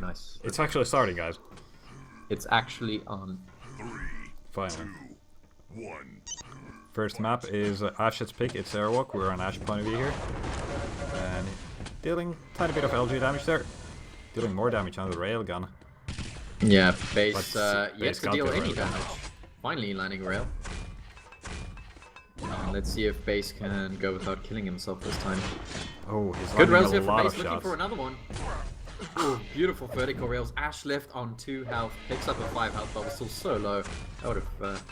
nice. It's actually starting, guys. It's actually on. Finally. First map is Ash's pick. It's Airwalk. We're on Ash point of view here. And dealing a tiny bit of LG damage there. Dealing more damage on the railgun. Yeah, base yet base to deal any damage. Finally landing rail. Let's see if base can go without killing himself this time. Oh, he's Good rails landing here a for lot base, of looking shots. for another one. Ooh, beautiful vertical rails. Ash left on 2 health, picks up a 5 health, but was still so low. That would have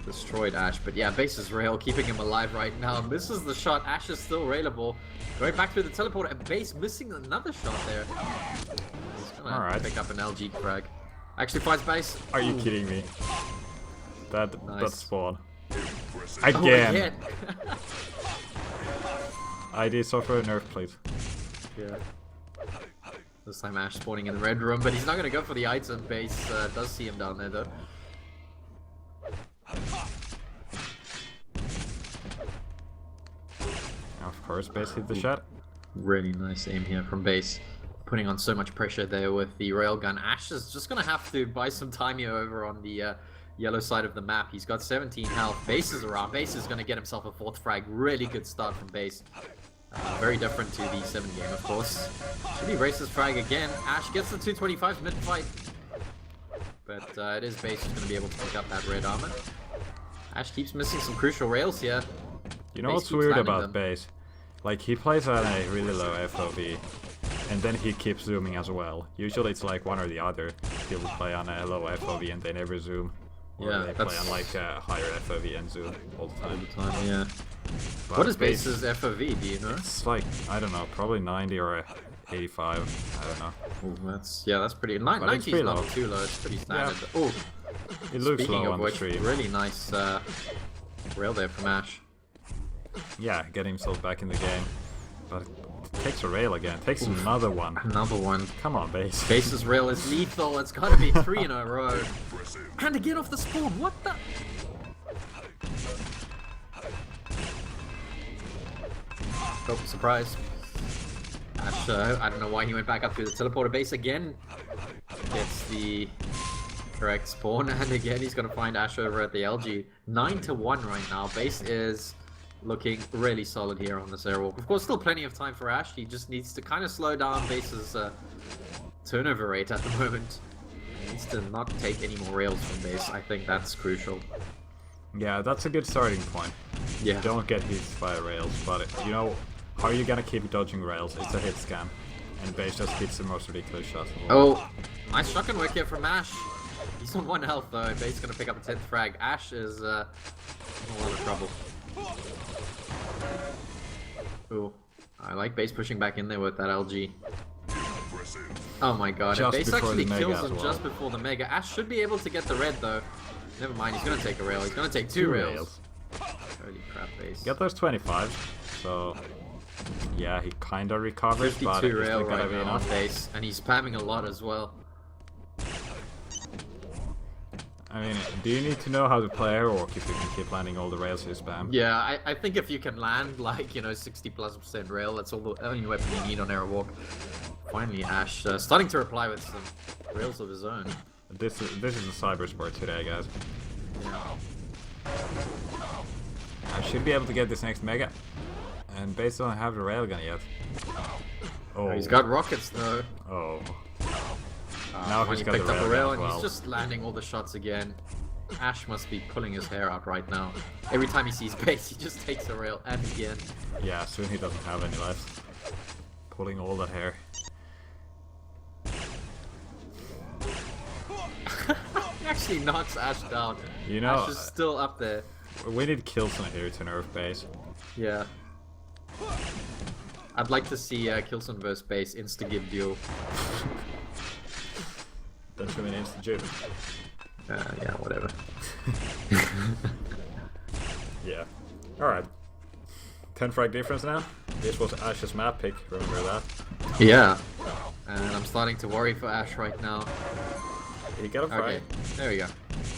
destroyed Ash. But yeah, base's rail, keeping him alive right now. Misses the shot. Ash is still railable. Going back through the teleporter, and base missing another shot there. He's gonna pick up an LG frag. Actually finds base. Are you Ooh. kidding me? That's Nice. spawn. Oh, Again! I did suffer a nerf plate. Yeah. This time Ash spawning in the red room, but he's not gonna go for the item. Base does see him down there though. Of course, base hit the shot. Really nice aim here from base. Putting on so much pressure there with the railgun. Ash is just gonna have to buy some time here over on the yellow side of the map. He's got 17 health. Base is around. Base is gonna get himself a 4th frag. Really good start from base. Very different to the 7 game, of course. Should he race his frag again? Ash gets the 225 mid-fight. But it is base who's gonna be able to pick up that red armor. Ash keeps missing some crucial rails here. You know Base what's keeps weird landing about them. base? Like, he plays at a really low FOV, and then he keeps zooming as well. Usually it's like one or the other. He'll play on a low FOV and they never zoom. Or Yeah, they play on like a higher FOV and zoom all the time. Yeah. But What is base's FOV, do you know? It's like, I don't know, probably 90 or 85. I don't know. Ooh, that's pretty. 90 it's is pretty not low. too low. It's pretty standard. Yeah. Oh, It looks speaking low of on the which, stream. really nice rail there from Ash. Yeah, getting himself back in the game. But it takes a rail again. Takes another one. Another one. Come on, base. Base's rail is lethal. It's got to be 3 in a row. And to get off the spawn. What the? Oh, surprise. Ash, I don't know why he went back up to the teleporter base again. Gets the correct spawn, and again he's gonna find Ash over at the LG. 9-1 right now. Base is looking really solid here on this Airwalk. Of course, still plenty of time for Ash. He just needs to kind of slow down Base's turnover rate at the moment. He needs to not take any more rails from Base. I think that's crucial. Yeah, that's a good starting point. Yeah. Don't get hit by rails, but you know, how are you gonna keep dodging rails? It's a hit scan. And base just hits the most ridiculous shots. Oh, nice shotgun work here from Ash. He's on 1 health though. Base is gonna pick up a 10th frag. Ash is in a lot of trouble. Ooh, I like Base pushing back in there with that LG. Oh my god, and Just Base before actually the Mega kills as him well. just before the Mega. Ash should be able to get the red though. Never mind, he's gonna take a rail. He's gonna take 2 rails. Holy crap, Base. Get those 25. So yeah, he kinda recovers, but 52 it's rail not gonna right be now on enough. Base, and he's spamming a lot as well. I mean, do you need to know how to play Airwalk if you can keep landing all the rails you spam? Yeah, I think if you can land like, you know, 60+% rail, that's all the only weapon you need on Airwalk. Finally, Ash starting to reply with some rails of his own. This is a cyber sport today, guys. Yeah. I should be able to get this next Mega. And Base don't have the railgun yet. Oh, He's got rockets though. Oh. Now When he's he got the picked up a railgun rail as and well. he's just landing all the shots again. Ash must be pulling his hair out right now. Every time he sees Base, he just takes a rail and again. Yeah, soon he doesn't have any left. Pulling all that hair. He actually knocks Ash down. You know, Ash is still up there. we need Kilson here to nerf Base. Yeah. I'd like to see Kilson vs Base insta-give duel. Don't you mean insta-jib? Yeah, whatever. Yeah. Alright. 10 frag difference now. This was Ash's map pick, remember that? Yeah. And I'm starting to worry for Ash right now. He got a frag. Okay, there we go.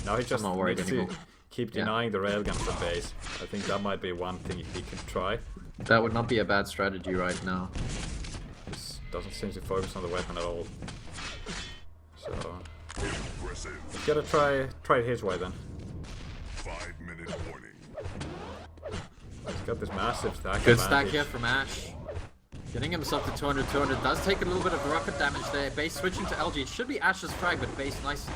Now he just not worried needs anymore. to keep Yeah. denying the railgun for Base. I think that might be one thing he could try. That would not be a bad strategy right now. doesn't seem to focus on the weapon at all. So he's gotta try it his way then. 5-minute warning. He's got this massive stack. Good stack advantage. here from Ash. Getting himself to 200, 200 does take a little bit of rocket damage there. Base switching to LG. It should be Ash's frag, but Base nice.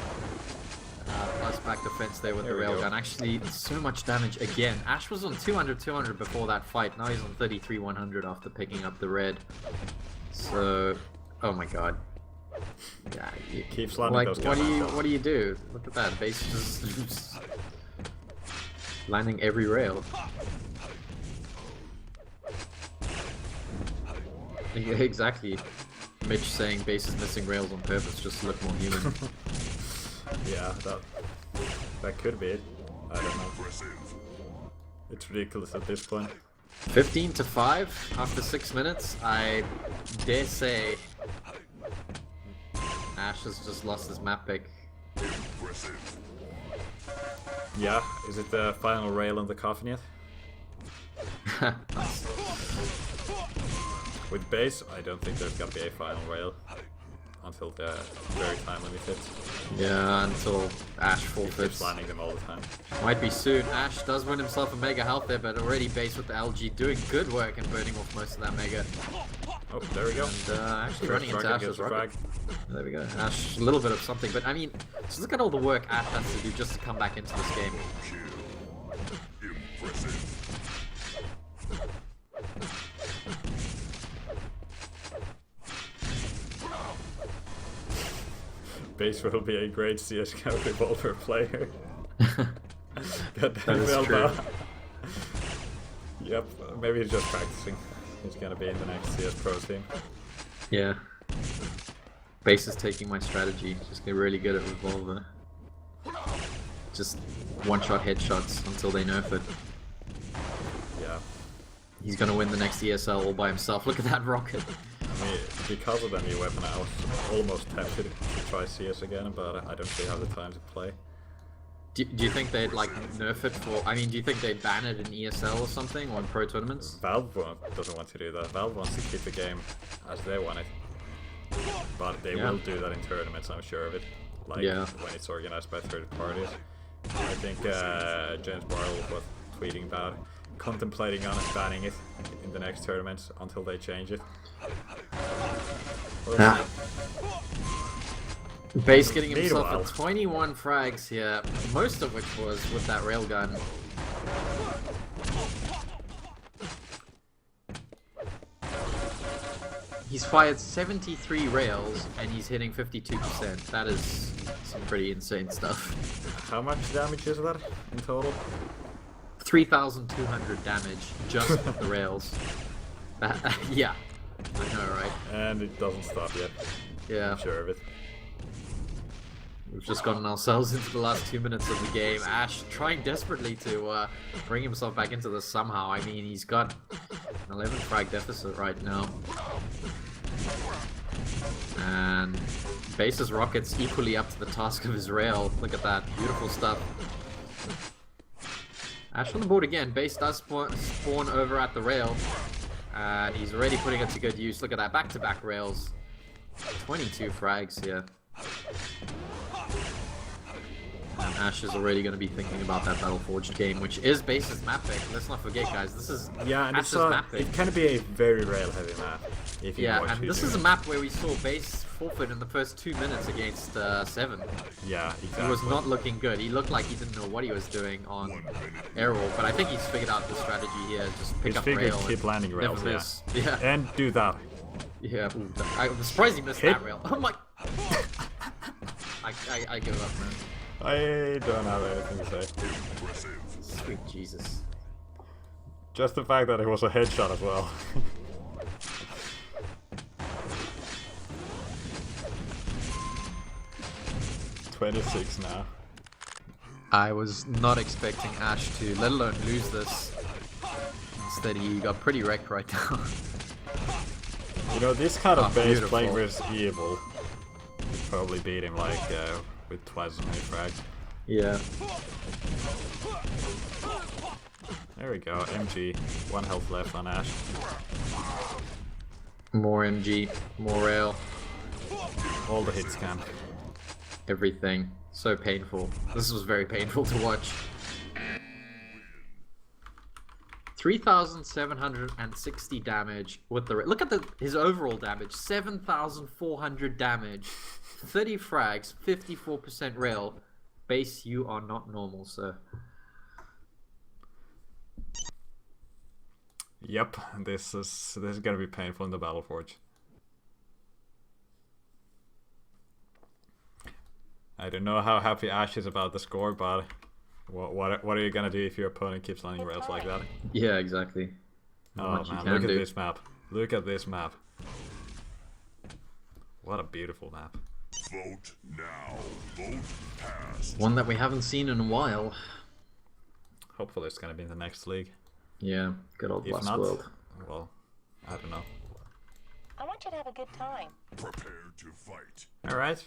Plus back defense there with the railgun. Actually, so much damage again. Ash was on 200, 200 before that fight. Now he's on 33, 100 after picking up the red. So, oh my god. Yeah, you, Keeps landing like, those what do you do? Look at that. Base just landing every rail. Yeah, exactly. Mitch saying Base is missing rails on purpose just to look more human. Yeah, that could be it. I don't know. It's ridiculous at this point. 15 to 5 after 6 minutes. I dare say Ash has just lost his map pick. Yeah, is it the final rail in the coffin yet? Nice. With Base, I don't think there's gonna be a final rail until the very time limit hits. Yeah, until Ash Keeps forfeits. landing them all the time. Might be soon. Ash does win himself a mega health there, but already Base with the LG doing good work and burning off most of that mega. Oh, there we go. And actually First running into rocket Ash's gets a rocket. frag. There we go. Ash, a little bit of something, but I mean, just look at all the work Ash has to do just to come back into this game. Impressive. Base will be a great CSGO revolver player. Got that That is well true. done. Yep, maybe he's just practicing. He's gonna be in the next CS Pro team. Yeah. Base is taking my strategy. Just get really good at revolver. Just one-shot headshots until they nerf it. Yeah. He's gonna win the next ESL all by himself. Look at that rocket. I mean, because of the new weapon, I was almost tempted to try CS again, but I don't really have the time to play. Do you think they'd like nerf it for? I mean, do you think they'd ban it in ESL or something, or in pro tournaments? Valve doesn't want to do that. Valve wants to keep the game as they want it. But they Yeah. will do that in tournaments, I'm sure of it. Like Yeah. when it's organized by third parties. I think James Barlow was tweeting about contemplating on banning it in the next tournaments until they change it. Ah. Base getting himself Meanwhile- a 21 frags here, most of which was with that railgun. He's fired 73 rails and he's hitting 52%. That is some pretty insane stuff. How much damage is that in total? 3,200 damage just with the rails. Yeah, I know, right? And it doesn't stop yet. Yeah. I'm sure of it. We've just gotten ourselves into the last 2 minutes of the game. Ash trying desperately to bring himself back into this somehow. I mean, he's got an 11 frag deficit right now. And Base's rockets equally up to the task of his rail. Look at that. Beautiful stuff. Ash on the board again. Base does spawn over at the rail. And he's already putting it to good use. Look at that. Back-to-back rails. 22 frags here. And Ash is already going to be thinking about that Battleforged game, which is Base's map pick. Let's not forget, guys, this is Yeah, and Ash's it's map pick. it can be a very rail heavy map. If you Yeah, know what and you this do. is a map where we saw Base forfeit in the first 2 minutes against 7. Yeah, exactly. He was not looking good. He looked like he didn't know what he was doing on Airwalk, but I think he's figured out the strategy here. Just pick He's up figured rail. keep landing never rails, miss. Yeah. And do that. Yeah. Ooh, I'm surprised he missed Hit. that rail. Oh my. I give up, man. I don't have anything to say. Sweet Jesus. Just the fact that it was a headshot as well. $26 now. I was not expecting Ash to, let alone lose this. Instead, he got pretty wrecked right now. You know, this kind of Oh, base beautiful. playing versus Evil would probably beat him like with twice as many frags. Yeah. There we go, MG. 1 health left on Ash. More MG, more rail, All the hits can. everything. So painful. This was very painful to watch. 3,760 damage with the... Look at his overall damage. 7,400 damage. 30 frags, 54% rail. Base, you are not normal, sir. Yep, this is gonna be painful in the Battle Forge. I don't know how happy Ash is about the score, but what are you gonna do if your opponent keeps landing rails like that? Yeah, exactly. Oh Not much man, you can look at do. this map. Look at this map. What a beautiful map. Vote now. Vote passed. One that we haven't seen in a while. Hopefully it's gonna be in the next league. Yeah, good old If Lost not, World. well, I don't know. I want you to have a good time. Prepare to fight. Alright.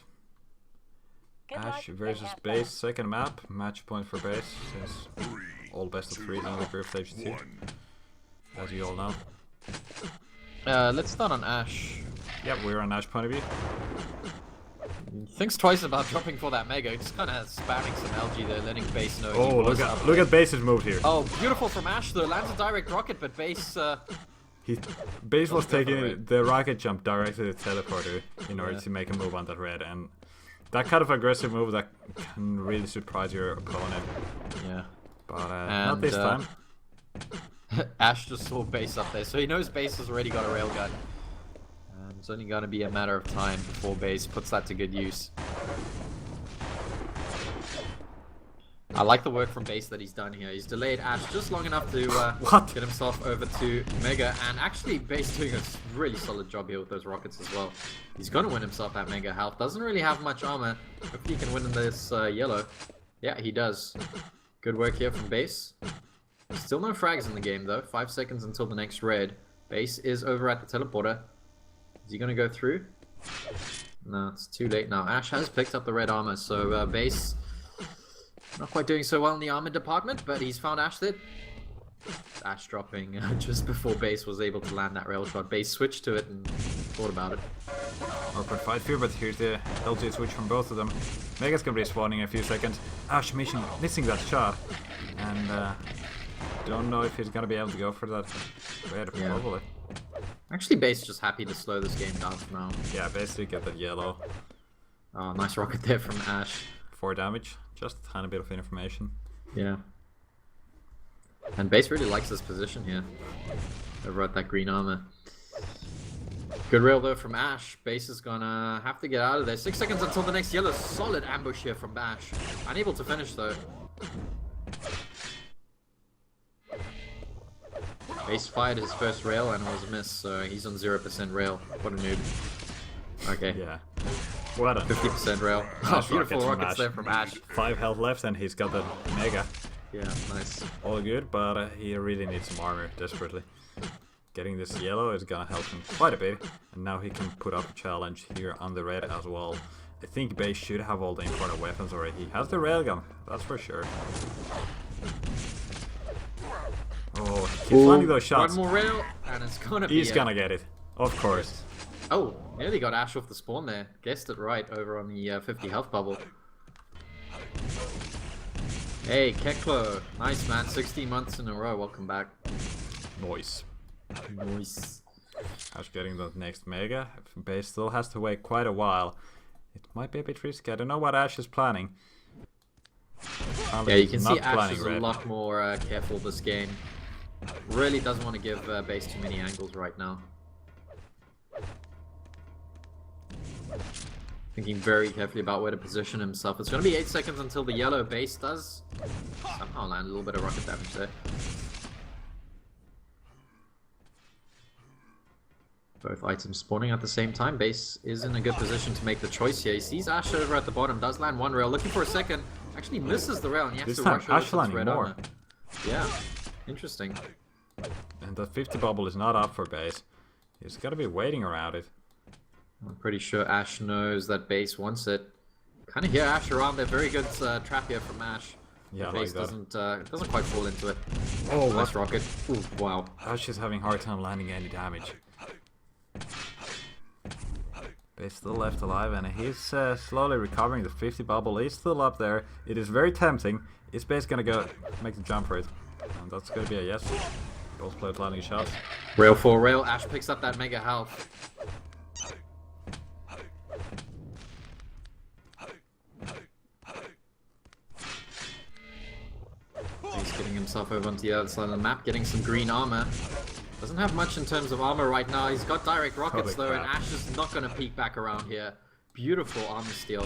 Good Ash luck and versus have Base, fun. second map. Match point for Base, since 3, all best of 3 in the group stage 2, 1. as you all know. Let's start on Ash. Yep, we're on Ash point of view. Thinks twice about dropping for that Mega. Just kind of spamming some LG there, letting Base know he Oh, was look up. at Base's move here. Oh, beautiful from Ash though. Lands a direct rocket, but Base... Base was taking definitely. the rocket jump directly to the teleporter in order Yeah. to make a move on that red, and that kind of aggressive move that can really surprise your opponent. Yeah. But not this time. Ash just saw Base up there, so he knows Base has already got a railgun. It's only going to be a matter of time before Base puts that to good use. I like the work from Base that he's done here. He's delayed Ash just long enough to What? get himself over to Mega, and actually Base doing a really solid job here with those rockets as well. He's going to win himself that Mega health. Doesn't really have much armor. Hopefully he can win in this yellow. Yeah, he does. Good work here from Base. Still no frags in the game though. 5 seconds until the next red. Base is over at the teleporter. Is he going to go through? No, it's too late now. Ash has picked up the red armor, so Base not quite doing so well in the armor department, but he's found Ash there. Ash dropping just before Base was able to land that rail shot. Base switched to it and thought about it. Awkward fight here, but here's the LG switch from both of them. Mega's gonna be spawning in a few seconds. Ash missing that shot, and don't know if he's gonna be able to go for that red, Yeah. probably. Actually, Base just happy to slow this game down for now. Yeah, basically get that yellow. Oh, nice rocket there from Ash. 4 damage, just a tiny bit of information. Yeah. And Base really likes this position here. Over at that green armor. Good rail though from Ash. Base is gonna have to get out of there. 6 seconds until the next yellow. Solid ambush here from Ash. Unable to finish though. Base fired his first rail and was missed, so he's on 0% rail. What a noob. Okay. Yeah. What a 50% rail. Oh, nice beautiful rocket from rockets Ash. there from Ash. 5 health left, and he's got the Mega. Yeah, nice. All good, but he really needs some armor desperately. Getting this yellow is gonna help him quite a bit, and now he can put up a challenge here on the red as well. I think Base should have all the important weapons already. He has the railgun, that's for sure. Oh, he keeps landing those shots. One more rail, and it's gonna be He's it. gonna get it, of course. Oh, nearly got Ash off the spawn there. Guessed it right over on the 50 health bubble. Hey, Keklo. Nice, man. 16 months in a row. Welcome back. Noise. Nice. Ash getting the next Mega. Base still has to wait quite a while. It might be a bit risky. I don't know what Ash is planning. Yeah, you can Not see Ash planning is a red. lot more careful this game. Really doesn't want to give Base too many angles right now. Thinking very carefully about where to position himself. It's going to be 8 seconds until the yellow. Base does somehow land a little bit of rocket damage there. Both items spawning at the same time. Base is in a good position to make the choice here. He sees Ash over at the bottom, does land one rail, looking for a second. Actually misses the rail, and he has This to time, rush over Ash to his landing red more. armor. Yeah, interesting. And the 50 bubble is not up for Base. He's gotta be waiting around it. I'm pretty sure Ash knows that Base wants it. Kind of hear Ash around there. Very good trap here from Ash. Yeah, Base like that. doesn't quite fall into it. Oh, Nice what? rocket. Ooh, wow. Ash is having a hard time landing any damage. Base still left alive, and he's slowly recovering the 50 bubble. He's still up there. It is very tempting. Is Base gonna go make the jump for it? And that's gonna be a yes. Both players landing shots. Rail for rail. Ash picks up that mega health. He's getting himself over onto the other side of the map, getting some green armor. Doesn't have much in terms of armor right now. He's got direct rockets though, and Ash is not going to peek back around here. Beautiful armor steal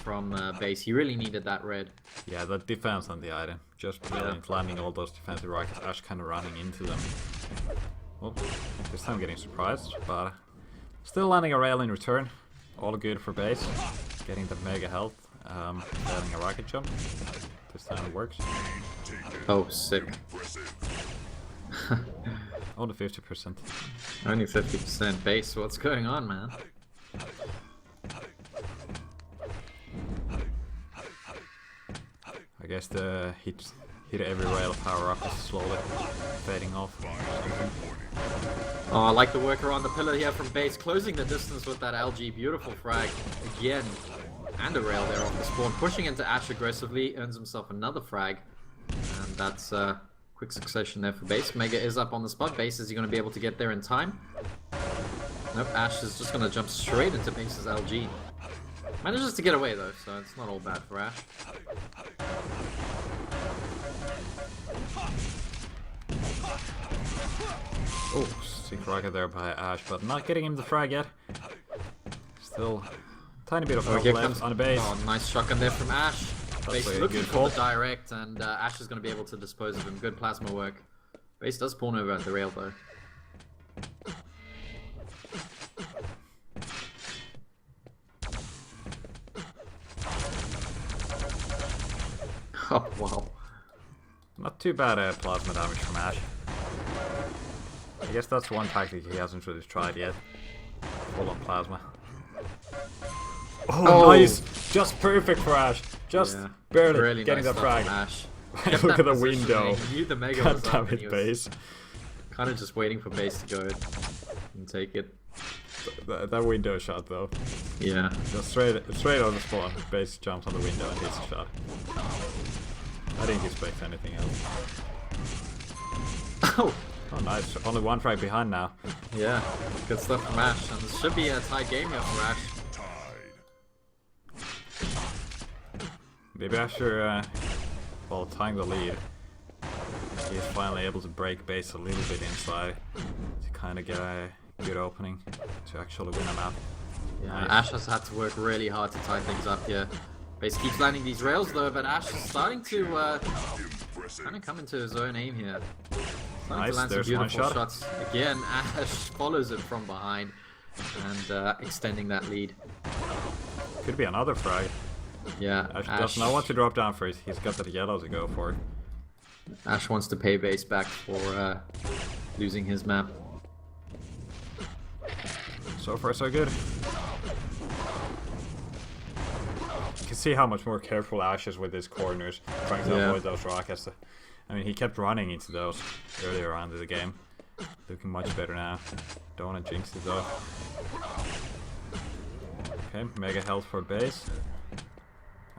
from Base. He really needed that red. Yeah, the defense on the item. Just brilliant. Landing all those defensive rockets. Ash kind of running into them. Oh, this time getting surprised, but still landing a rail in return. All good for Base. Getting the mega health. Landing a rocket jump. This time it works. Oh, sick. Only 50%. Only 50% Base. What's going on, man? I guess the hit every rail power up is slowly fading off. Oh, I like the work around the pillar here from Base, closing the distance with that LG. Beautiful frag again, and a rail there off the spawn, pushing into Ash aggressively, earns himself another frag, and that's quick succession there for Base. Mega is up on the spot. Base, is he going to be able to get there in time? Nope, Ash is just going to jump straight into Base's LG. Manages to get away though, so it's not all bad for Ash. Oh, sick rocket there by Ash, but not getting him the frag yet. Still tiny bit of health left on the Base. Oh, nice shotgun there from Ash. That's Base a looking good for call. the direct, and Ash is going to be able to dispose of him. Good plasma work. Base does spawn over at the rail though. Oh, wow. Not too bad plasma damage from Ash. I guess that's one tactic he hasn't really tried yet. Full on plasma. Oh, nice! Just perfect for Ash. Just barely really getting nice the frag. Ash. Look at the window. He knew the mega God was damn up, and it, he was Base. kind of just waiting for Base to go and take it. That window shot though. Yeah. Just straight on the spawn. Base jumps on the window and hits the shot. I didn't expect anything else. Oh! Oh, nice. Only one frag behind now. Yeah. Good stuff from Ash. And this should be a tight game here for Ash. Maybe after while tying the lead, he's finally able to break Base a little bit inside to kind of get a good opening to actually win a map. Yeah, Nice. Ash has had to work really hard to tie things up here. Base keeps landing these rails though, but Ash is starting to kind of come into his own aim here. Starting Nice, to land some there's one beautiful shot. shots. Again, Ash follows it from behind and extending that lead. Could be another frag. Yeah, Ash does not want to drop down for it. He's got that yellow to go for. Ash wants to pay Base back for losing his map. So far, so good. You can see how much more careful Ash is with his corners, trying to avoid those rockets. I mean, he kept running into those earlier on in the game. Looking much better now. Don't want to jinx it though. Okay, mega health for Base.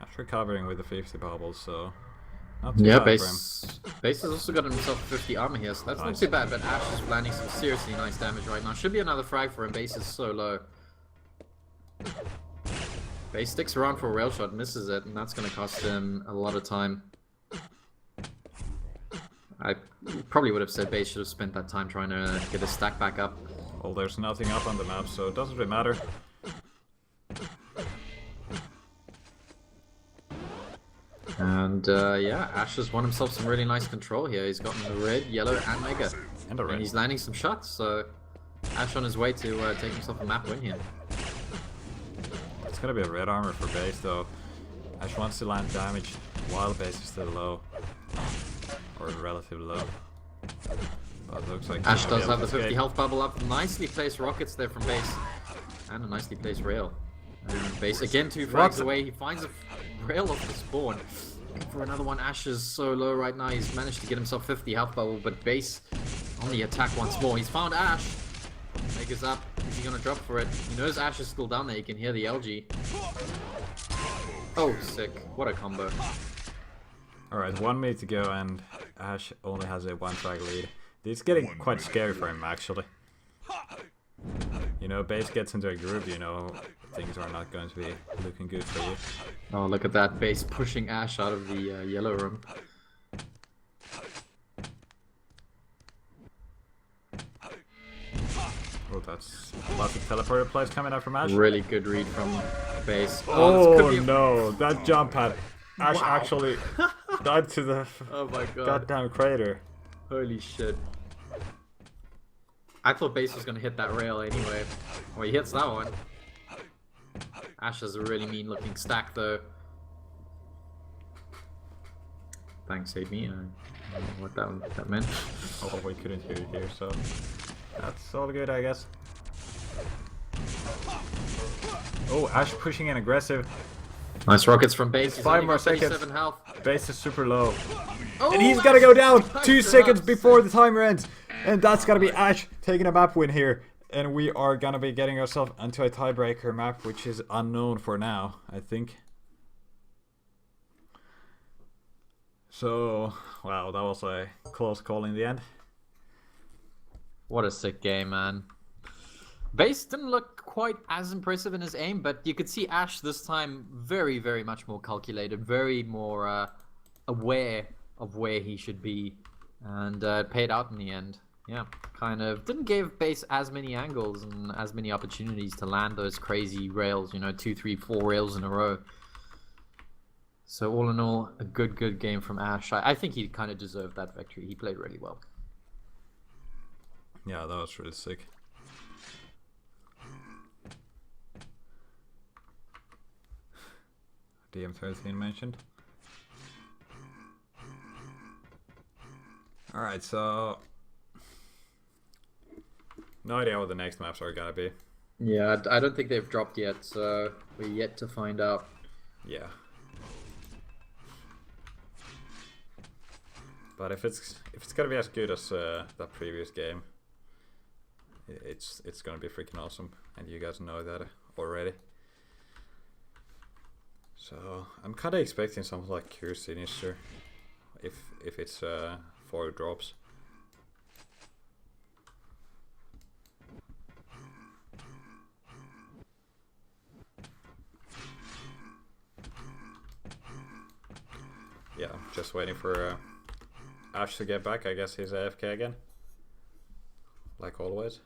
Ash recovering with the 50 bubbles, so not too bad for him. Base has also got himself 50 armor here, so that's not too bad, but Ash is landing some seriously nice damage right now. Should be another frag for him. Base is so low. Base sticks around for a rail shot, misses it, and that's going to cost him a lot of time. I probably would have said Base should have spent that time trying to get his stack back up. Well, there's nothing up on the map, so it doesn't really matter. And yeah, Ash has won himself some really nice control here. He's gotten the red, yellow, and mega. And a red. And he's landing some shots, so Ash on his way to take himself a map win here. It's gonna be a red armor for Base though. Ash wants to land damage while Base is still low. Or relatively low. But it looks like Ash he's gonna does be have able the to 50 escape. health bubble up. Nicely placed rockets there from Base. And a nicely placed rail. And Base again 2 frags away. He finds a rail off the spawn. For another one, Ash is so low right now. He's managed to get himself 50 health bubble, but Base on the attack once more. He's found Ash. Mega's up. Is he gonna drop for it? He knows Ash is still down there. You can hear the LG. Oh, sick. What a combo. Alright, 1 minute to go and Ash only has a 1 frag lead. It's getting quite scary for him, actually. You know, base gets into a groove, you know, things are not going to be looking good for you. Oh, look at that base pushing Ash out of the yellow room. Oh, that's lots of teleporter plays coming out from Ash. Really good read from base. Oh, this could be no, that jump pad. Ash actually died to the Oh my god. goddamn crater. Holy shit. I thought base was gonna hit that rail anyway. Well, he hits that one. Ash has a really mean looking stack though. Thanks, Amy. I don't know what that meant. Oh, we couldn't hear it here, so that's all good, I guess. Oh, Ash pushing in aggressive. Nice rockets from base. He's 5 only more got 37 seconds. health. Base is super low. Oh, And he's gotta go down! Ash 2 to seconds have before the six. timer ends! And that's gotta be Ash taking a map win here. And we are gonna be getting ourselves into a tiebreaker map, which is unknown for now, I think. So, wow, that was a close call in the end. What a sick game, man. Base didn't look quite as impressive in his aim, but you could see Ash this time very, very much more calculated, very more aware of where he should be, and it paid out in the end. Yeah, kind of didn't give base as many angles and as many opportunities to land those crazy rails, you know, 2, 3, 4 rails in a row. So all in all, a good game from Ash. I think he kind of deserved that victory. He played really well. Yeah, that was really sick. DM13 mentioned. Alright, so no idea what the next maps are gonna be. Yeah, I don't think they've dropped yet, so we're yet to find out. Yeah. But if it's gonna be as good as that previous game, it's gonna be freaking awesome, and you guys know that already. So I'm kind of expecting something like Cure Sinister, if it's 4 drops. Yeah, just waiting for Ash to get back. I guess he's AFK again, like always.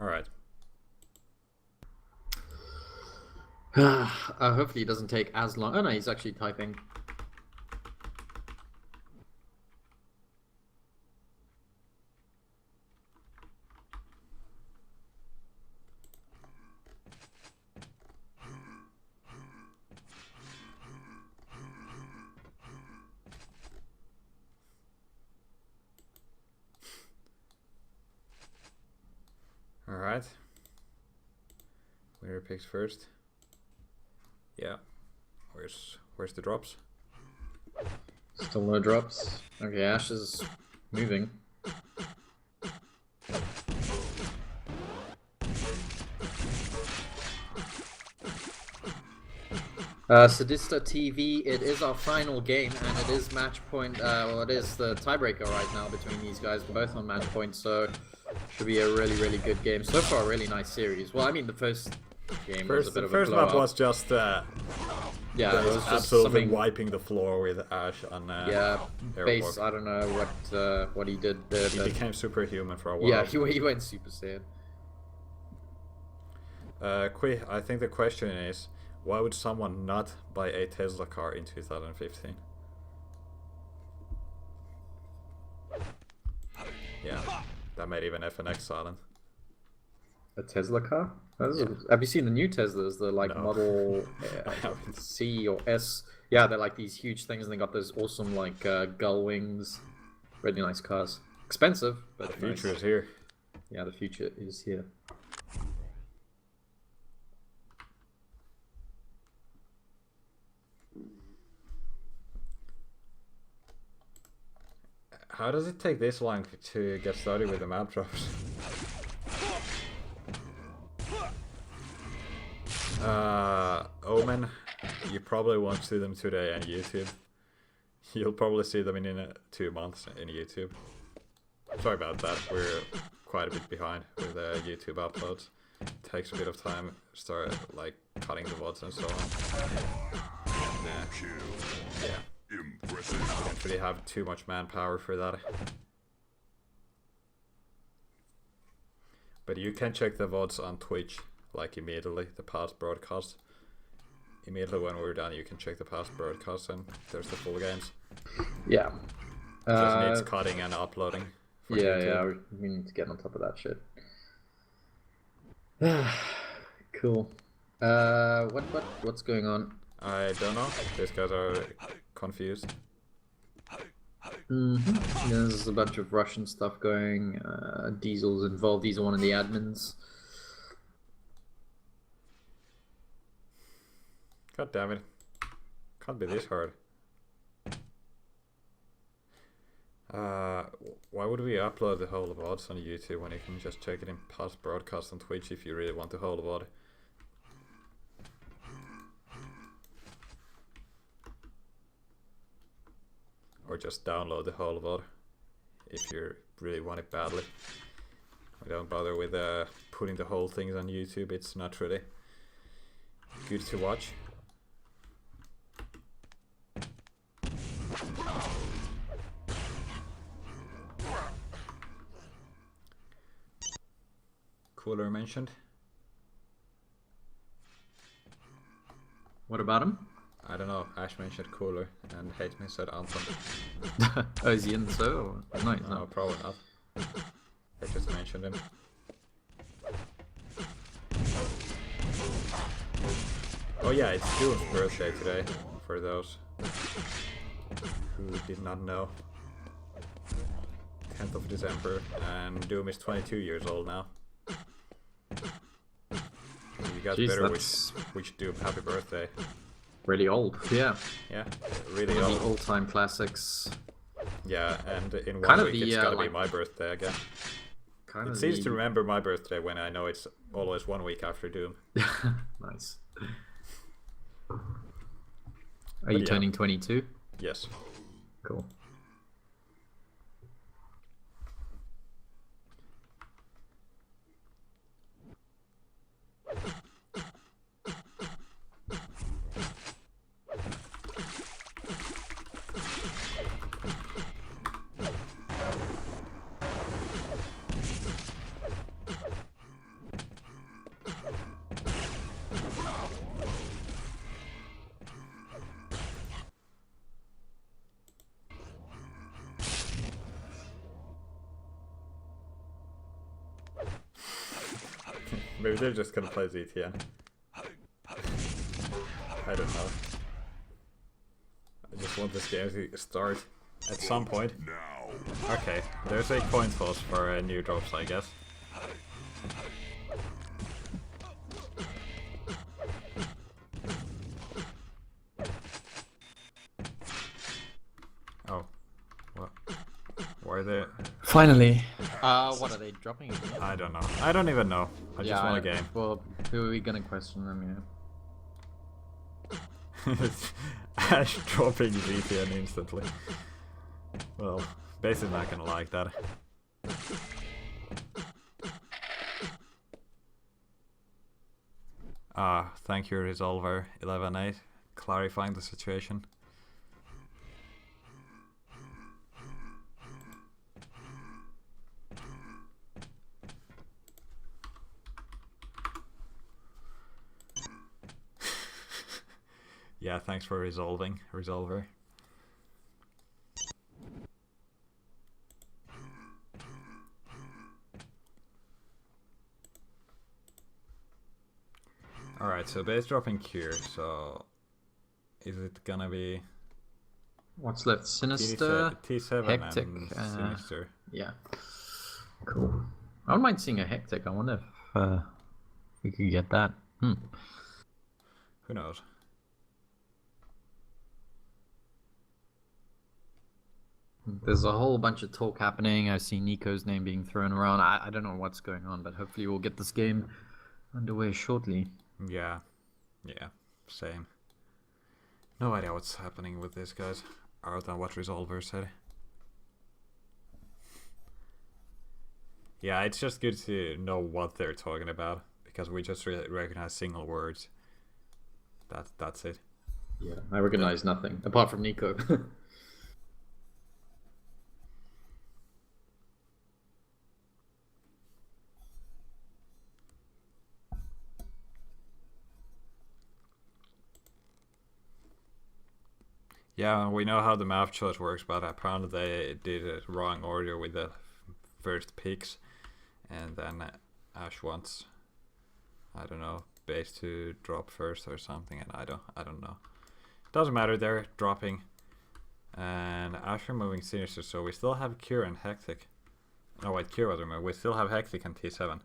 Alright. Hopefully it doesn't take as long. Oh no, he's actually typing. Alright. Winner picks first. Yeah. Where's the drops? Still no drops. Okay, Ash is moving. Sadista TV, it is our final game, and it is match point. Well, it is the tiebreaker right now between these guys, both on match point, so should be a really good game. So far, a really nice series. Well, I mean, the first game was a bit of a First blowout. map was just yeah, it was just absolutely something. wiping the floor with Ash on Yeah, base. Airwalk. I don't know what he did there. He But became superhuman for a while. yeah, he went Super Saiyan. I think the question is, why would someone not buy a Tesla car in 2015? Yeah, that made even FNX silent. A Tesla car? Have you seen the new Teslas? The like No. Model I haven't. C or S. Yeah, they're like these huge things, and they got those awesome like gull wings. Really nice cars. Expensive, but The future nice. is here. Yeah, the future is here. How does it take this long to get started with the map drops? Omen, you probably won't see them today on YouTube. You'll probably see them in 2 months in YouTube. Sorry about that, we're quite a bit behind with YouTube uploads. It takes a bit of time to start like cutting the VODs and so on. Yeah. Impressive. Don't really have too much manpower for that. But you can check the VODs on Twitch, like immediately, the past broadcast. Immediately when we're done, you can check the past broadcasts and there's the full games. Yeah. Just needs cutting and uploading. For YouTube. We need to get on top of that shit. Cool. What's going on? I don't know. These guys are confused. There's a bunch of Russian stuff going. Diesel's involved. He's one of the admins. God damn it. Can't be this hard. Why would we upload the whole VODs on YouTube when you can just check it in past broadcast on Twitch if you really want the whole VOD? Or just download the whole VOD if you really want it badly. We don't bother with putting the whole things on YouTube, it's not really good to watch. Cooler mentioned. What about him? I don't know, Ash mentioned Cooler and Hate Me said Anton. Oh, is he in the show? No, he's No, not. probably not. I just mentioned him. Oh yeah, it's Doom's birthday today, for those who did not know. 10th of December, and Doom is 22 years old now. You guys Jeez, better that's wish Doom happy birthday. really old. Yeah. Yeah, really One of old. the all-time classics. Yeah, and in one Kind of week the, it's gotta like- be my birthday again. Kind It of seems to remember my birthday when I know it's always 1 week after Doom. Nice. Are you yeah. turning 22? Yes. Cool. Maybe they're just gonna play ZTN. I don't know. I just want this game to start at some point. Now. Okay, there's a coin toss for new drops, I guess. Oh. What? Why are they... Finally. What are they dropping? I don't know. I don't even know. I just want a game. Well, who are we gonna question them? Ash dropping VPN instantly. Well, Base is not gonna like that. Thank you, Resolver 11.8, clarifying the situation. Yeah, thanks for Resolver. Alright, so base dropping here, so is it gonna be What's left? Sinister, T7 Hectic, and Sinister? yeah. Cool. I don't mind seeing a Hectic. I wonder if we could get that. Who knows? There's a whole bunch of talk happening. I see Nico's name being thrown around. I don't know what's going on, but hopefully we'll get this game underway shortly. Yeah, yeah, same. No idea what's happening with these guys, other than what Resolver said. Yeah, it's just good to know what they're talking about, because we just recognize single words. That's it. Yeah, I recognize nothing apart from Nico. Yeah, we know how the math chart works, but apparently they did it wrong order with the first picks, and then Ash wants, I don't know, base to drop first or something, and I don't know. Doesn't matter, they're dropping, and Ash are moving Sinister, so we still have Cure and Hectic. No, wait, Cure was removed. We still have Hectic and T7.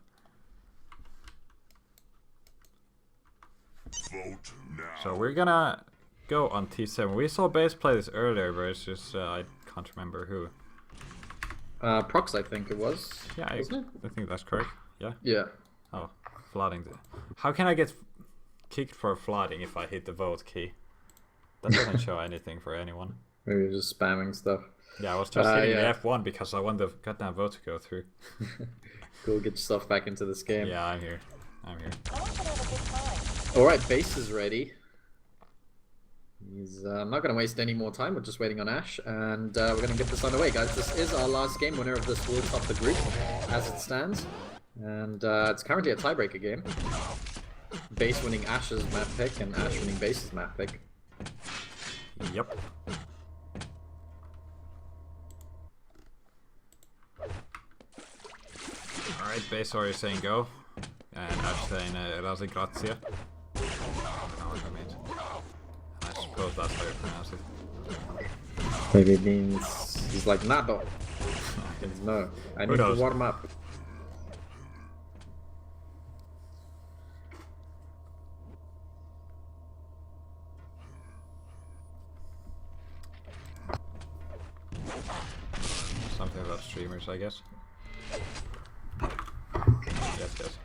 Vote now. So we're gonna go on T7. We saw base play this earlier versus I can't remember who. Prox, I think it was. Yeah, I think that's correct. Yeah. Yeah. Oh, flooding. How can I get kicked for flooding if I hit the vote key? That doesn't show anything for anyone. Maybe just spamming stuff. Yeah, I was just hitting yeah. the F1 because I want the goddamn vote to go through. Cool, get yourself back into this game. Yeah, I'm here. I want you to have a good time. Alright, base is ready. He's not going to waste any more time. We're just waiting on Ash, and we're going to get this underway, guys. This is our last game. Winner of this will top the group as it stands, and it's currently a tiebreaker game. Base winning Ash's map pick, and Ash winning Base's map pick. Yep. Alright, base already saying go, and Ash saying Razi Grazia. I don't know what that means. I suppose that's how you pronounce it. Maybe it means he's like, nah, dog. Means no, I need to knows? warm up. Something about streamers, I guess. Yes, yes.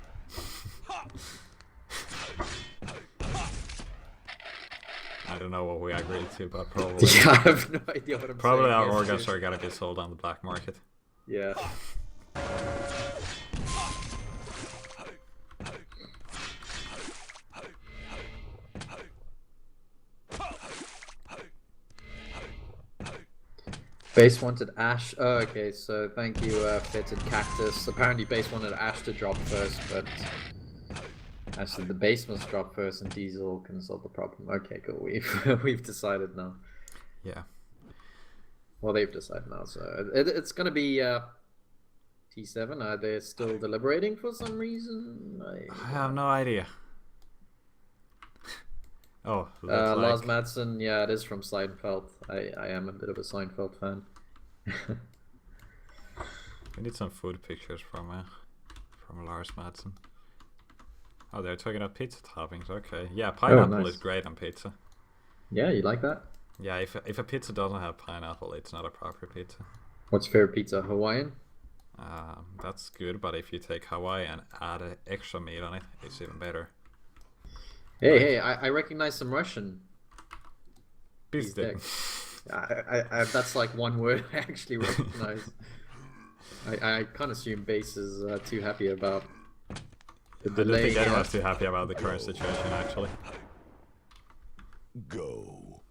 I don't know what we agreed to, but probably Yeah, I have no idea what I'm probably saying. our Yes, organs dude. are gonna get sold on the black market. Yeah. Base wanted Ash. Oh, okay, so thank you, Fitted Cactus. Apparently, Base wanted Ash to drop first, but actually, the base must drop first, and Diesel can solve the problem. Okay, cool. We've decided now. Yeah. Well, they've decided now, so it's gonna be T7. Are they still deliberating for some reason? I have no idea. Oh, looks Lars like Madsen, yeah, it is from Seinfeld. I am a bit of a Seinfeld fan. we need some food pictures from Lars Madsen. Oh, they're talking about pizza toppings. Okay, yeah, pineapple nice. is great on pizza. Yeah, you like that? Yeah, if a pizza doesn't have pineapple, it's not a proper pizza. What's your favorite pizza? Hawaiian? That's good, but if you take Hawaii and add extra meat on it, it's even better. Hey, I recognize some Russian. Beefsteak. That's like one word I actually recognize. I can't assume Base is too happy about the I don't delay. think anyone's too happy about the current situation, actually. Go.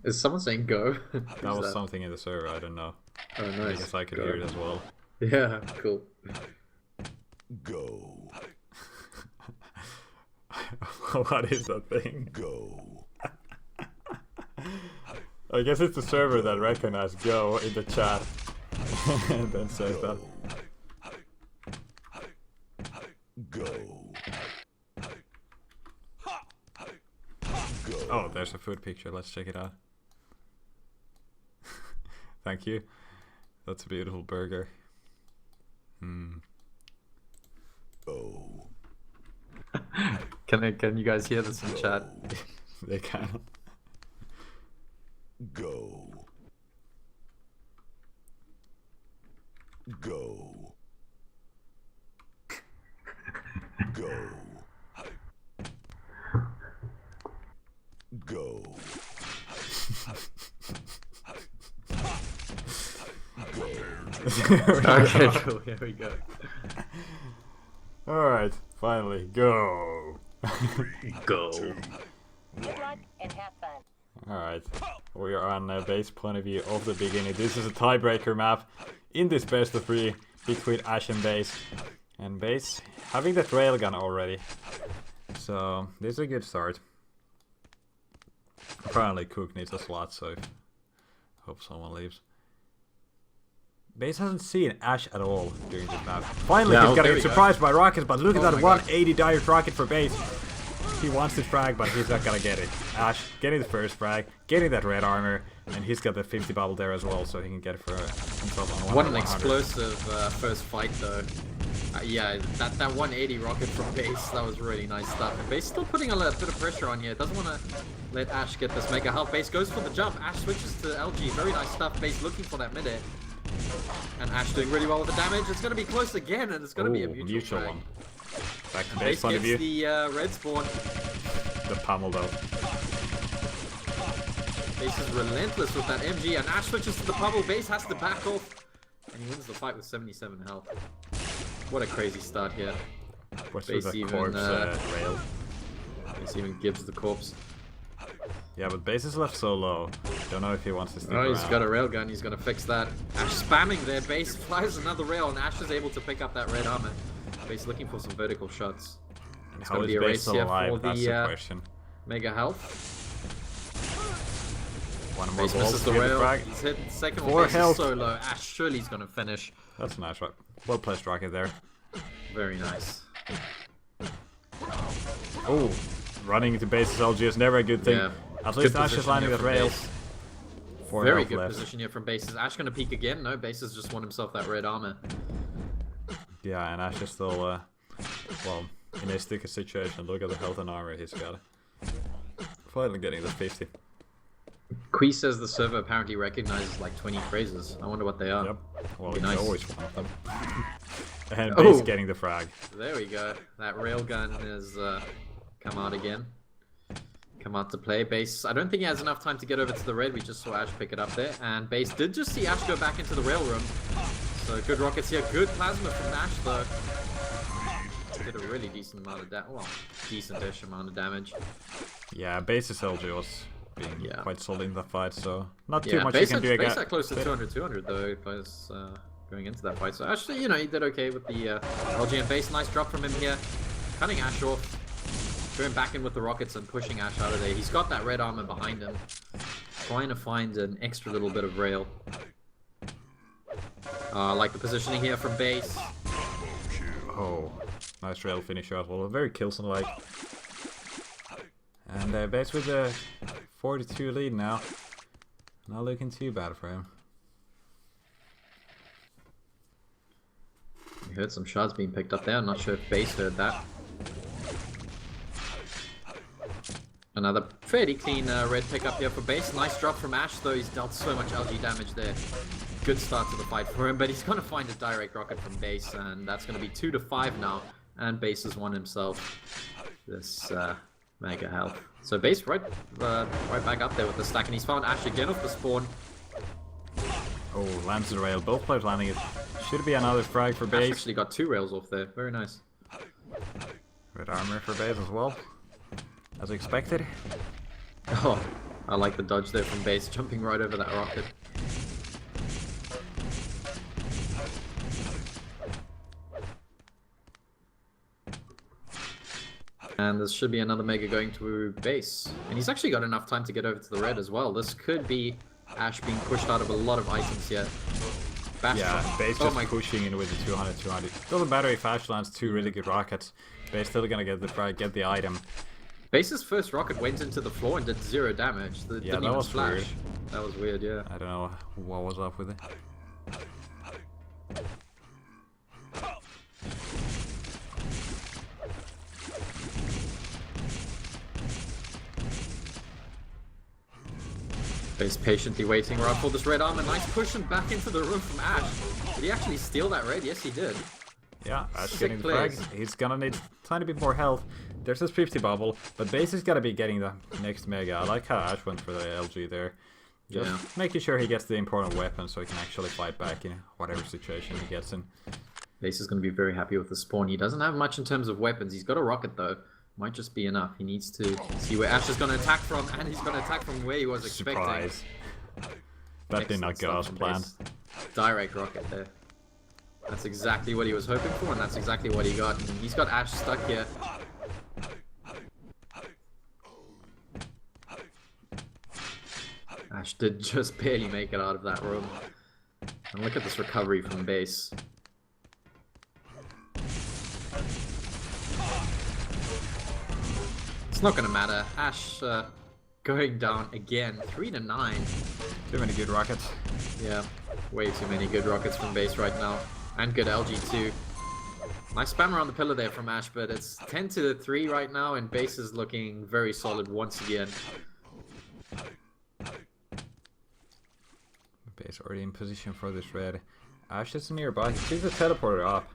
Is someone saying go? That was something in the server, I don't know. Oh, nice. Because I could Go. hear it as well. Yeah, cool. Go. What is that thing? Go. I guess it's the server that recognized go in the chat and then says that. Go. Go. Oh, there's a food picture. Let's check it out. Thank you. That's a beautiful burger. Go. Can you guys hear this in chat? They can. Go. Go. Go. Okay, cool. Here we go. Alright, finally, go. Go. Good luck and have fun. Alright, we are on a base point of view of the beginning. This is a tiebreaker map in this best of 3 between Ash and Base. And Base having that railgun already. So, this is a good start. Apparently Cook needs a slot, so hope someone leaves. Base hasn't seen Ash at all during this map. Finally, Yeah, he's getting there we go. surprised by rockets, but look at Oh that my 180 direct rocket for Base. He wants this frag, but he's not gonna get it. Ash getting the first frag, getting that red armor, and he's got the 50 bubble there as well, so he can get it for himself on What an 100. explosive first fight, though. Yeah, that 180 rocket from Base, that was really nice stuff. And Base still putting a little bit of pressure on here. Doesn't want to let Ash get this mega health. Base goes for the jump. Ash switches to LG. Very nice stuff. Base looking for that mid-air. And Ash doing really well with the damage. It's going to be close again, and it's going to be a mutual frag. one. Back to Base Base point of gets view. the red spawn. The pummel though. Base is relentless with that MG, and Ash switches to the bubble. Base has to back off, and he wins the fight with 77 health. What a crazy start here. What's Base with the even, corpse rail? Base even gives the corpse. Yeah, but Base is left so low. Don't know if he wants to stick Oh, he's around. got a railgun. He's going to fix that. Ash spamming there. Base flies another rail, and Ash is able to pick up that red armor. Base looking for some vertical shots. And It's how gonna is be a Base race still here alive? for That's the, the question. Mega health. One more Base ball misses to the get the rail. frag. He's hit second one. Four Base health. is so low. Ash surely he's going to finish. That's a nice, right? Well placed rocket there. Very nice. Oh, running into Base's LG is never a good thing. Yeah. At least Good Ash is position landing here that from rail. Base. 4 Very health good left. position here from Base. Is Ash going to peek again? No, Base has just won himself that red armor. Yeah, and Ash is still, well, in a sticky situation. Look at the health and armor he's got. Finally getting the 50. Quee says the server apparently recognizes like 20 phrases. I wonder what they are. Yep. Well, Be it's nice. always one of them. And Oh. Base getting the frag. There we go. That railgun has come out again. Come out to play. Base, I don't think he has enough time to get over to the red. We just saw Ash pick it up there. And Base did just see Ash go back into the rail room. So good rockets here. Good plasma from Ash though. Did a really decent amount of damage. Well, decent-ish amount of damage. Yeah, Base's LG was being Yeah. quite solid in the fight, so not too Yeah, much you Base can do had again. close to 200 though. Players going into that fight. So actually, you know, he did okay with the LG and Base. Nice drop from him here. Cutting Ash off. Going back in with the rockets and pushing Ash out of there. He's got that red armor behind him. Trying to find an extra little bit of rail. I like the positioning here from Base. Oh, nice rail finisher as well. Very Killson-like. And Base with a 42 lead now. Not looking too bad for him. We heard some shots being picked up there. I'm not sure if Base heard that. Another fairly clean red pickup here for Base. Nice drop from Ash, though. He's dealt so much LG damage there. Good start to the fight for him, but he's going to find a direct rocket from Base, and that's going to be 2-5 now. And Base has won himself this mega health. So Base right back up there with the stack, and he's found Ash again off the spawn. Oh, lands the rail. Both players landing it. Should be another frag for Ash Base. actually got 2 rails off there. Very nice. Red armor for Base as well. As expected. Oh, I like the dodge there from Base, jumping right over that rocket. And this should be another mega going to Base. And he's actually got enough time to get over to the red as well. This could be Ash being pushed out of a lot of items here. Bash Yeah, shot. Base Oh just my, pushing in with the 200. Doesn't matter if Ash lands 2 really good rockets. Base still gonna get the frag, get the item. Base's first rocket went into the floor and did 0 damage. Yeah, Didn't that even was splash. weird. That was weird, yeah. I don't know what was up with it. Base patiently waiting around for this red armor. Nice push and back into the room from Ash. Did he actually steal that red? Yes, he did. Yeah, Ash Sick getting the plays. frag. He's gonna need a tiny bit more health. There's his 50 bubble, but Base is gonna be getting the next Mega. I like how Ash went for the LG there. Just Yeah. making sure he gets the important weapon so he can actually fight back in whatever situation he gets in. Base is going to be very happy with the spawn. He doesn't have much in terms of weapons. He's got a rocket though. Might just be enough. He needs to see where Ash is going to attack from, and he's going to attack from where he was expecting. Surprise. That did not Excellent go as stuff from planned. Base. Direct rocket there. That's exactly what he was hoping for, and that's exactly what he got. And he's got Ash stuck here. Ash did just barely make it out of that room. And look at this recovery from Base. It's not gonna matter. Ash going down again, 3-9. Too many good rockets. Yeah, way too many good rockets from Base right now. And good LG too. Nice spam around the pillar there from Ash, but it's 10-3 right now, and Base is looking very solid once again. Base already in position for this red. Ash is nearby. He sees the teleporter up,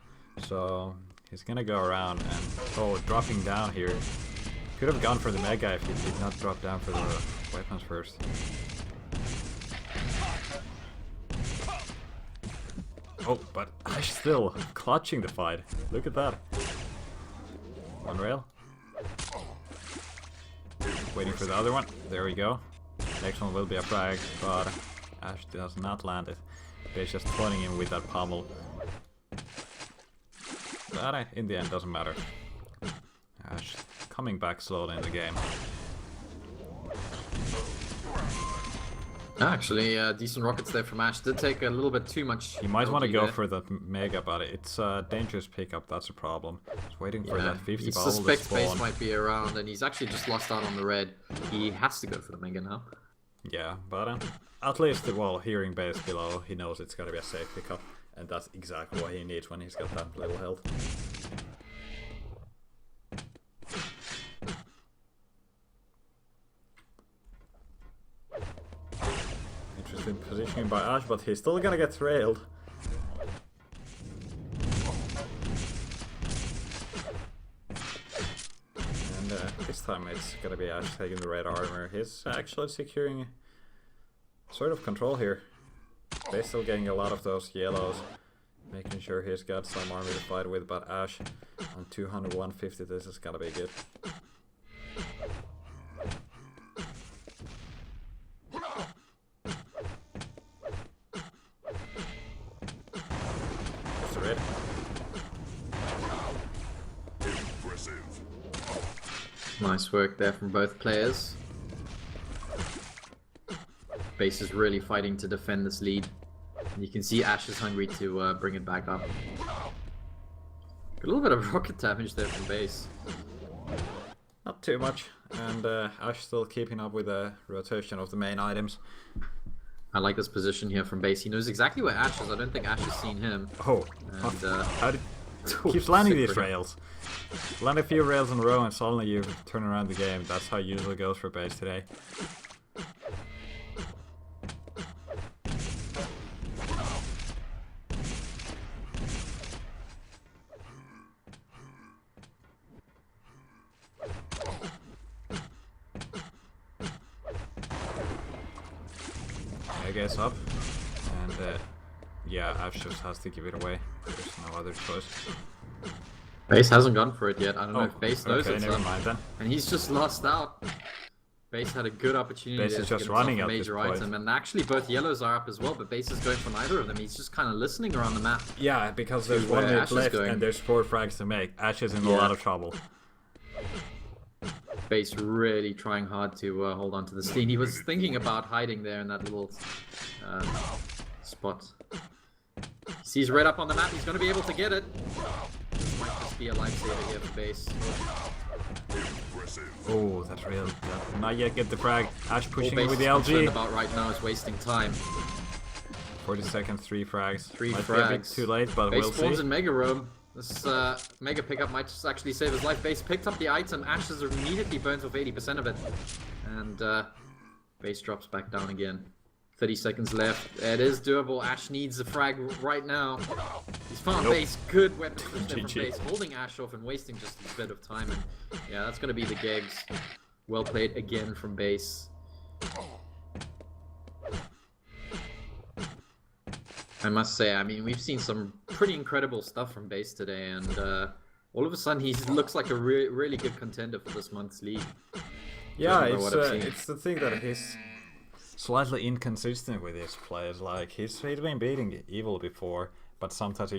so he's gonna go around and dropping down here. Could have gone for the Mega if he did not drop down for the weapons first. Oh, but Ash still clutching the fight. Look at that. One rail. Waiting for the other one. There we go. Next one will be a frag, but Ash does not land it. Base just flooding him with that pommel. But in the end doesn't matter. Ash coming back slowly in the game. Actually, decent rockets there from Ash. Did take a little bit too much. You might want to LG go there. for that Mega, but it's a dangerous pickup, that's a problem. Just waiting for Yeah, that 50 he bubble to suspects Base spawn. might be around, and he's actually just lost out on the red. He has to go for the Mega now. Yeah, but at least while hearing Base below, he knows it's gonna be a safe pickup. And that's exactly what he needs when he's got that little health. Interesting positioning by Ash, but he's still gonna get trailed. And this time it's gonna be Ash taking the red armor. He's actually securing sort of control here. They're still getting a lot of those yellows, making sure he's got some army to fight with, but Ash on 200, 150, this is gonna be good. That's the red. Impressive. Nice work there from both players. Base is really fighting to defend this lead. You can see Ash is hungry to bring it back up. A little bit of rocket damage there from Base. Not too much, and Ash still keeping up with the rotation of the main items. I like this position here from Base. He knows exactly where Ash is. I don't think Ash has seen him. Oh, And how did keeps landing sick these for him. rails. Land a few rails in a row and suddenly you turn around the game. That's how it usually goes for Base today. I guess up, and yeah, Ash just has to give it away. There's no other choice. Base hasn't gone for it yet. I don't know if Base knows okay, it's never up. mind then. And he's just lost out. Base had a good opportunity Base there is to just get himself running a at this major point. item. And actually both yellows are up as well, but Base is going for neither of them. He's just kind of listening around the map. Yeah, because there's where 1 minute Ash is left going. and there's 4 frags to make. Ash is in a Yeah. lot of trouble. Base really trying hard to hold on to the steam. He was thinking about hiding there in that little spot. He sees red up on the map. He's going to be able to get it. This might just be a lifesaver here for Base. Impressive. Oh, that's real. Not yet get the frag. Ash All pushing Base it with the is concerned LG. about right now is wasting time. 40 seconds, 3 frags. Three Might be a bit frags. too late, but Base we'll spawns see. in Mega Room. This Mega pickup might just actually save his life. Base picked up the item. Ashes immediately burns off 80% of it. And Base drops back down again. 30 seconds left. It is doable. Ash needs a frag right now. He's found Nope. base. Good weapon switch there from GG. base. Holding Ash off and wasting just a bit of time. And yeah, that's going to be the gigs. Well played again from base. I must say, I mean, we've seen some pretty incredible stuff from base today. And all of a sudden, he looks like a really good contender for this month's league. Yeah, Judging by what I've seen. it's the thing that he's slightly inconsistent with his plays. Like he's been beating Evil before, but sometimes he